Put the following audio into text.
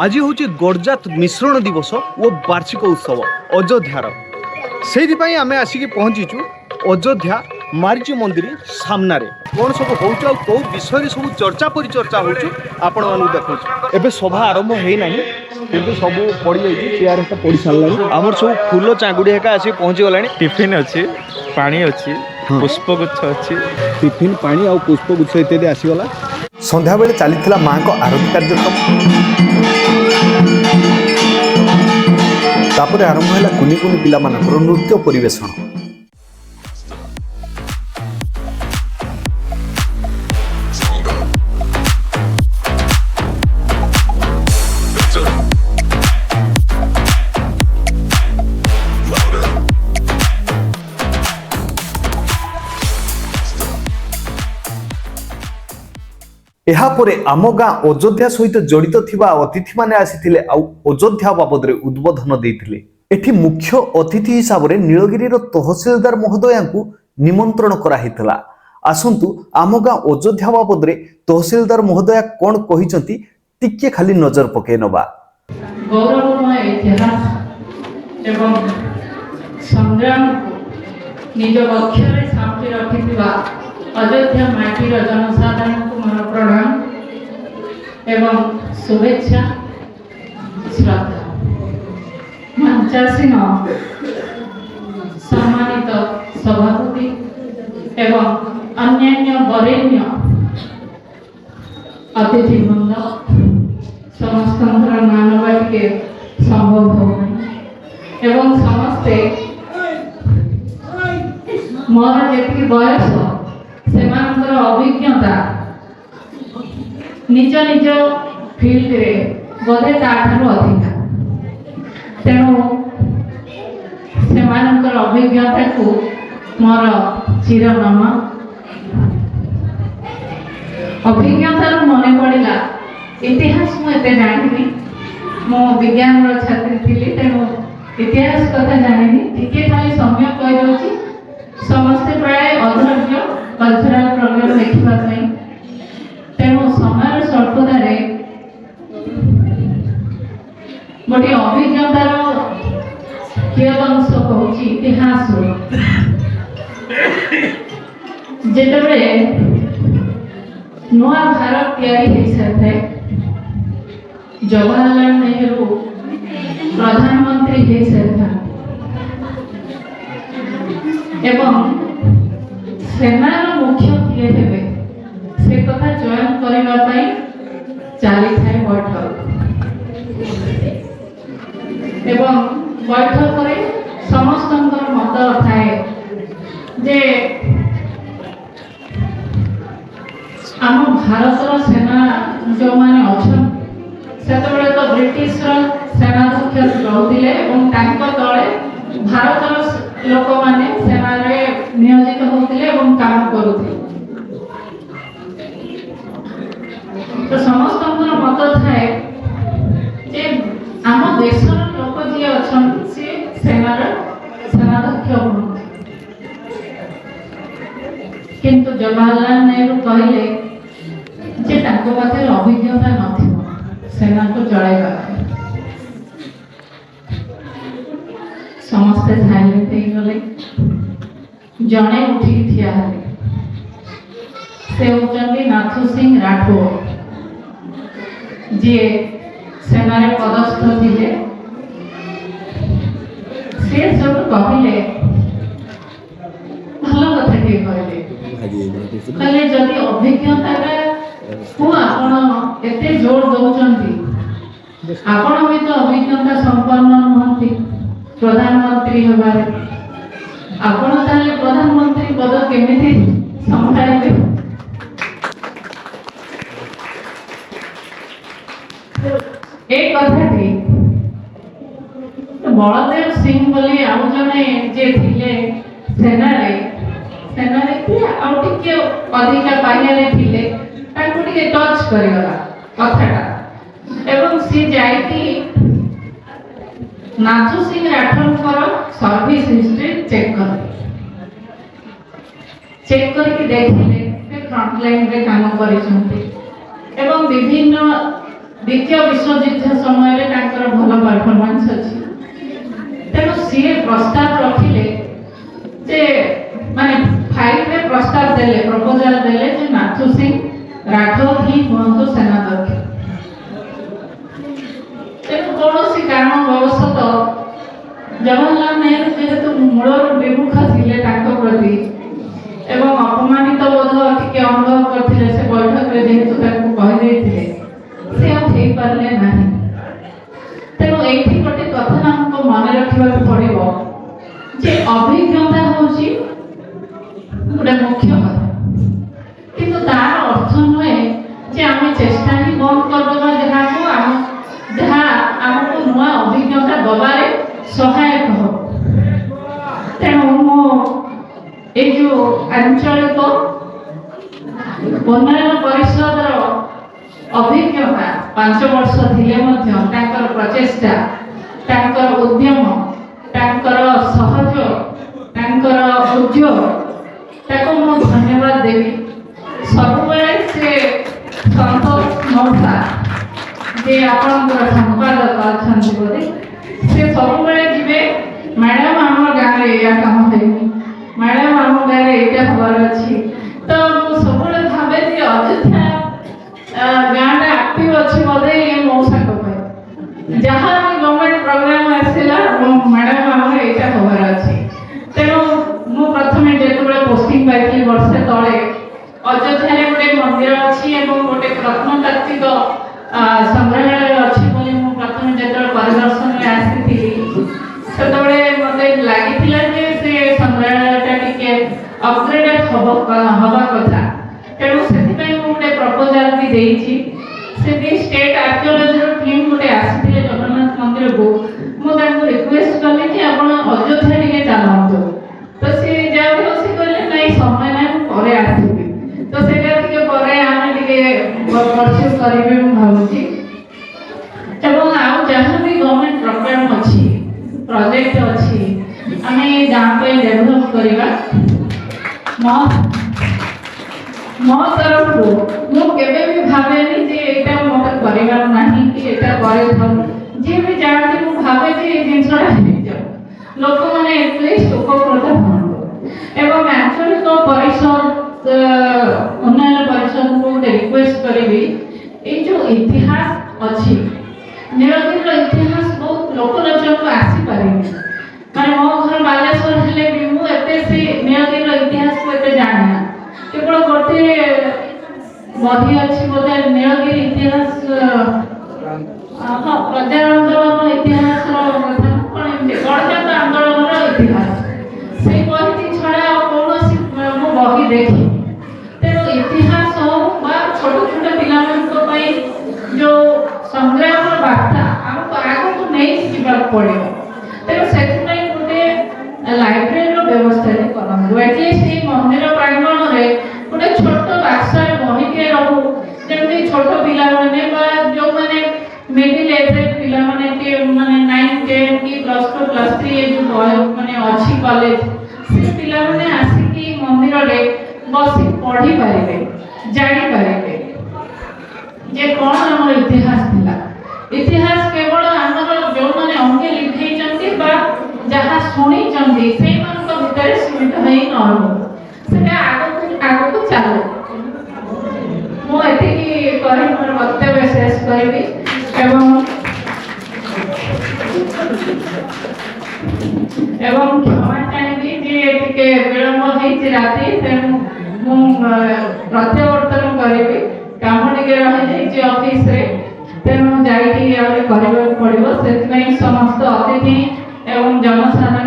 आज हूँ गड़जात मिश्रण दिवस और वार्षिक उत्सव अयोध्यार से आम आसिक पहुँचीचु अयोध्या मारीची मंदिर सामने कौन सब हो कौ विषय सब चर्चा परिचर्चा हो आपण मानक देखु एबे सभा आरंभ होना किंतु सब पड़ जाइए चेयर पड़ सारा आमर सब फूल चांगुड़ी हेका आसिक पहुँची गला टिफिन अच्छी पानी अच्छी पुष्पगुच्छ अच्छी टिफिन पानी और पुष्पगुच्छ इत्यादि आसीगला संध्या बेले चली माँ को आरती कार्यक्रम तापर आरंभ है कुनि कुनि पिला मानकर नृत्य परिवेषण। यापरे आम गाँ अयोध्या सहित जड़ित थिबा अतिथि माने आसीथिले अयोध्या बाबद उद्बोधन देइथिले। एठी मुख्य अतिथि हिसाब से नीलगिरी तहसीलदार महोदया को निमंत्रण कराहितला। आसंतु आम गाँ अयोध्या बाबद तहसीलदार महोदया कौन कहिसंती टिके खाली नजर पके नबा। गौरवमय इतिहास एवं संग्राम निज पक्षरे सामने रखिथिबा अयोध्या माटीर जनसाधारण को मोर प्रणाम एवं शुभेच्छा श्रद्धा। मंचासीन सम्मानित सभापति एवं अन्यान्य वरेण्य अतिथिवृंद समस्त नानवा टे संभव हो एवं समस्ते मोर जी बयस से अभिज्ञता निज निज फील्ड रे बोधे ताठू अधिक तेणु से अभिज्ञता को मोर चिरनाम अभिज्ञतार मन पड़ा इतिहास मुझे जानी मो विज्ञान छात्री थी तेणु इतिहास कथा जानी टिके खाली समय कही समस्ते प्राय अधैर्य कल्चराल प्रोग्राम देखा तेणु समय स्वल्पतार गोटे अभिज्ञतार कियदंश कौच इतिहास जिते नुआ भारत तैयारी सारी जवाहरलाल नेहरू प्रधानमंत्री हो सारी एवं सेनार मुख्य किए हेबे से कथा चयन करने चली था बैठक एवं बैठक समस्त मत थाए जे आम भारतर सेना जो माने अच्छा से तो ब्रिटिश सेनाध्यक्ष रोते तले भारतर लोक माने सेना नियोजित होते काम करुते तो समस्त मत थाए जे आम देश लोक जी अच्छा सेनार सेनाध्यक्ष किंतु जवाहरलाल नेहरू कहले जे ताको पाखे अभिज्ञता नथिबो सेना को चलाइबा समस्ते साइलेंट गले जड़े उठिक ठिया से होचंदी नाथू सिंह राठौर जी सेना पदस्थ थे से सब कहले भल कथा कहले जदि अभिज्ञता को आपण एते जोर दौरान आपण भी तो अभिज्ञता संपन्न नुहति प्रधानमंत्री हमारे आपण ताले प्रधानमंत्री पद केमिति संभाळिबे एक कथा थी बलदेव सिंह बोली आउ जने जे थिले सेनारे आउ टिके अधिका पाइयारे थिले ताको टिके टच करिगला कथाटा एवं सी जाईती Nathu Singh Rathore service history check करके देखिले फ्रंट लाइन रे काम करिसंती एवं विभिन्न द्वितीय विश्वयुद्ध समय भल परफॉर्मेंस अच्छी तेणु सी प्रस्ताव रखिले जे माने फाइल में प्रस्ताव देले प्रपोजल देले जे नाथू सिंह राठौर ही हुंतु सेनाध्यक्ष तेणु कौन कारण वशतः जवाहरलाल नेहरू जेहेतु मूलर विमुख थे प्रति एवं अपमानित बोध टिके अनुभव करथिले से बैठक रे जेहेतु ताको कहि देथिले से अब हेई पारले नाही तेणु एठी गोटे कथा हमको मन रखिबा पड़िबो जे अभिज्ञता होची गोटे मुख्य कथा किंतु तार अर्थ नहे जे आमे चेष्टा ही बंद कर देबा जहा हमको नुआ अभिज्ञता दबारे सहायक हो तेणु मो ये जो आंचलिक उन्नयन परिषद अभिज्ञता 5 वर्ष थिले मध्य तांकर प्रचेष्टा तांकर उद्यम तांकर सहयोग तांकर उद्योग ताको मो धन्यवाद देवी सब बेले से संतोष मौसा जे आपनकर संपादक अछंती बोले से सब बेले जिवे मैडम हमर गाँव रे या काम हेनी मैडम आम गाँव ये खबर अच्छी तो मुझे सब भावे कि अयोध्या गाँव एक्टिव अच्छी बोधे ये मौसा जहाँ भी गवर्नमेंट प्रोग्राम आसला मैडम आम ये खबर अच्छी तेणु मु प्रथम जो पोस्टिंग पाई वर्षे तले अयोध्या गोटे मंदिर अच्छी गोटे प्रत्नतात्विक संग्रहालय अच्छी बोली मु प्रथम जो परिदर्शन में आसी से मत लगी से संग्रहालय टिके अपग्रेडेड हवा कथा तेणु से गोटे प्रपोजल भी देइछि से भी स्टेट आर्कियोलॉजी टीम गोटे आसी जगन्नाथ मंदिर को मुझे रिक्वेस्ट कली कि आप अयोध्या टिके चलतु तो सी जहाँ भी सी कहले नहीं समय ना पर आसबि तो से आम परस्यू करेंगे भावुची एवं आउ जहाँ भी गवर्नमेंट प्रोग्राम अच्छी प्रोजेक्ट अच्छी आम गाँव पे डेभलप करवा मो तरफ मुझे भी भावेनी जे यहाँ मत कर कि यहाँ जी भी जाती मुझे भावे जे जिनसा लोक मैंने एटलिस्ट उपकृत हूँ एवं आंचलिक परिषद उन्नयन परिषद को गोटे रिक्वेस्ट करी ये जो इतिहास अच्छी नीलगिरी इतिहास बहुत लोकलोचन को आसी पारे माने मो घर बालेश्वर हेले भी मुझे से नीलगिरी इतिहास को एते जाने केवल गोटे बही अच्छी बोधे नीलगिरी इतिहास हाँ प्रजा आंदोलन इतिहास गणतंत्र आंदोलन इतिहास से बही छड़ा कौन मु बही देखी तेणु इतिहास हो छोट छोट पिला जो संग्राम वार्ता आमको आगे को नहीं जीवा पड़े तेणु से गोटे लाइब्रेरी व्यवस्था करूँ एटलिस्ट मंदिर प्रांगण में गोटे छोट बाक्सा बहीटे रहू जमी छोट पिला जो मैंने मिडिल एज पिला माने माने 9 10 की +2 +3 ये जो माने अच्छी कॉलेज से पिला माने आसिकी मंदिर रे बसी पढ़ी पारे जानी पारे जे कौन आम इतिहास थिला इतिहास केवल आमर जो मैंने अंगे लिखई जहाँ शुणी से भितर सीमित हो न आग को चलो मुझे मोर वक्तव्य शेष करी एवं क्षमा चाहिए जे टिके विलंब होई राति तेणु प्रत्यावर्तन करी काम टिके रही जाइए ऑफिस रे तेणु जाइए पड़ो से समस्त अतिथि एवं जनसाधारण